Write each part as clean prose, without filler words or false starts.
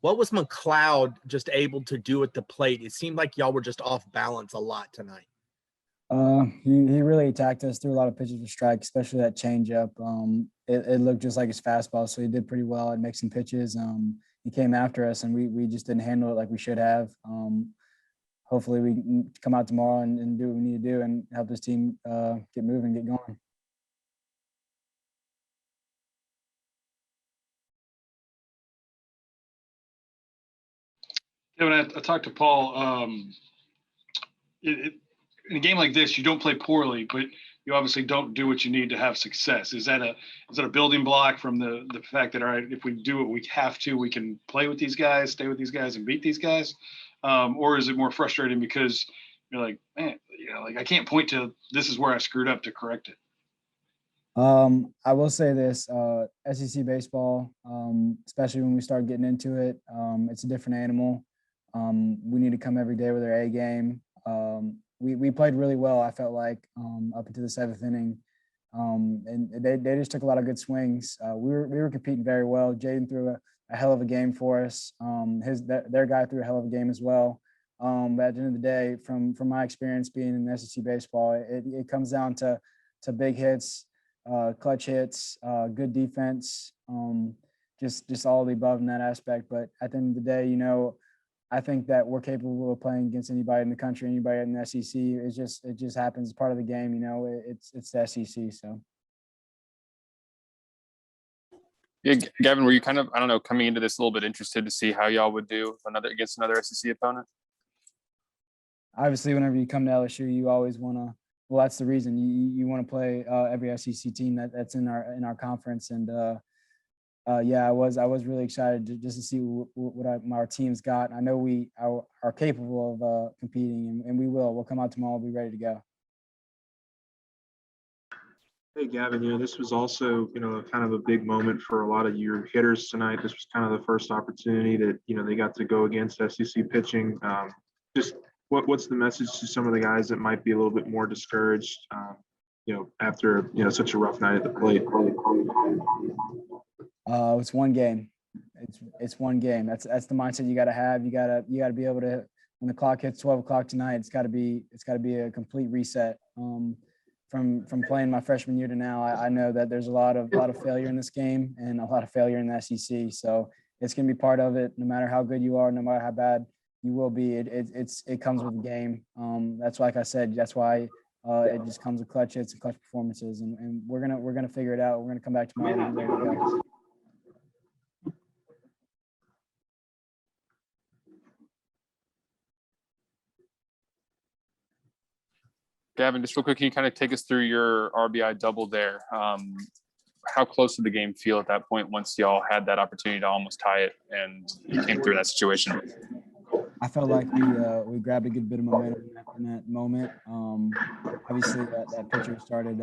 What was McLeod just able to do at the plate? It seemed like y'all were just off balance a lot tonight. He really attacked us, threw a lot of pitches for strike, especially that changeup. It looked just like his fastball, so he did pretty well at mixing pitches. He came after us, and we just didn't handle it like we should have. Hopefully, we can come out tomorrow and do what we need to do and help this team get moving, get going. Gavin, I talked to Paul. In a game like this, you don't play poorly, but you obviously don't do what you need to have success. Is that a building block from the fact that, all right, if we do what we have to, we can play with these guys, stay with these guys, and beat these guys? Or is it more frustrating because you're like, man, like I can't point to this is where I screwed up to correct it? I will say this, SEC baseball, especially when we start getting into it, it's a different animal. We need to come every day with our A game. We played really well, I felt like, up into the seventh inning. And they just took a lot of good swings. We were competing very well. Jaden threw a hell of a game for us. Their guy threw a hell of a game as well. But at the end of the day, from my experience being in SEC baseball, it comes down to big hits, clutch hits, good defense, just all of the above in that aspect. But at the end of the day, I think that we're capable of playing against anybody in the country, anybody in the SEC. It just happens. It's part of the game, it's the SEC. So. Yeah, Gavin, were you kind of, I don't know, coming into this a little bit interested to see how y'all would do against another SEC opponent? Obviously, whenever you come to LSU, you always want to. Well, that's the reason you want to play every SEC team that's in our conference. And yeah, I was really excited just to see what our team's got. I know we are capable of competing, and we will. We'll come out tomorrow. We'll be ready to go. Hey, Gavin, this was also, kind of a big moment for a lot of your hitters tonight. This was kind of the first opportunity that, they got to go against SEC pitching. Just what's the message to some of the guys that might be a little bit more discouraged, after, such a rough night at the plate? It's one game. It's one game. That's the mindset you got to have. You got to be able to, when the clock hits 12 o'clock tonight, it's got to be a complete reset. From playing my freshman year to now, I know that there's a lot of failure in this game and a lot of failure in the SEC. So it's going to be part of it. No matter how good you are, no matter how bad you will be, it comes with the game. That's like I said. That's why it just comes with clutch hits and clutch performances. And we're gonna figure it out. We're gonna come back tomorrow and be ready to go. Gavin, just real quick, can you kind of take us through your RBI double there? How close did the game feel at that point once y'all had that opportunity to almost tie it and you came through that situation? I felt like we grabbed a good bit of momentum in that moment. Obviously, that pitcher started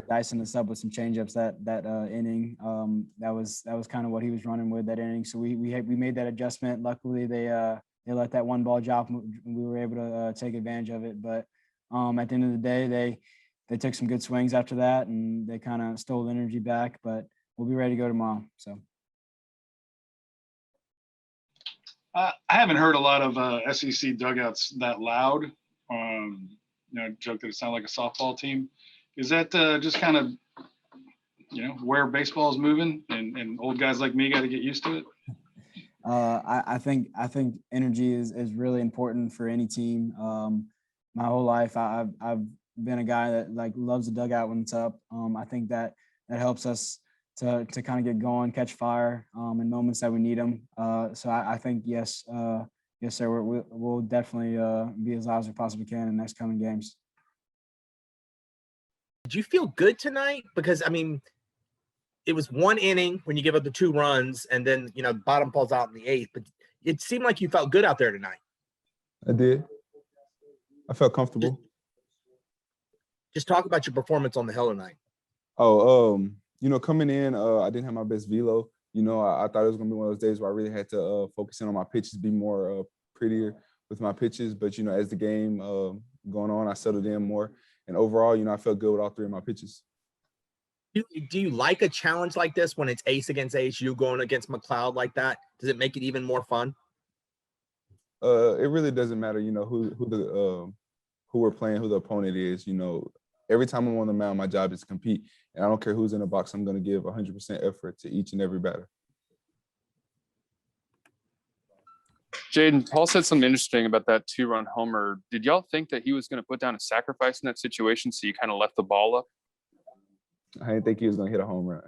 dicing us up with some changeups that inning. That was kind of what he was running with that inning. So we made that adjustment. Luckily, they let that one ball drop, and we were able to take advantage of it. But at the end of the day, they took some good swings after that, and they kind of stole the energy back. But we'll be ready to go tomorrow. So. I haven't heard a lot of SEC dugouts that loud. Joke that it sounded like a softball team. Is that just kind of, where baseball is moving, and old guys like me got to get used to it? I think energy is really important for any team. My whole life, I've been a guy that loves the dugout when it's up. I think that helps us to kind of get going, catch fire in moments that we need them. So I think yes, sir. We'll definitely be as loud as we possibly can in the next coming games. Did you feel good tonight? Because it was one inning when you give up the 2 runs, and then bottom falls out in the 8th. But it seemed like you felt good out there tonight. I did. I felt comfortable. Just talk about your performance on the hill tonight. Coming in, I didn't have my best velo. I thought it was gonna be one of those days where I really had to focus in on my pitches, be more prettier with my pitches. But as the game going on, I settled in more, and overall, I felt good with all 3 of my pitches. Do you like a challenge like this when it's ace against ace, you going against McLeod like that? Does it make it even more fun? It really doesn't matter, you know, who we're playing, who the opponent is. You know, every time I'm on the mound, my job is to compete, and I don't care who's in the box. I'm going to give 100% effort to each and every batter. Jaden, Paul said something interesting about that 2-run homer. Did y'all think that he was going to put down a sacrifice in that situation, so you kind of left the ball up? I didn't think he was going to hit a home run.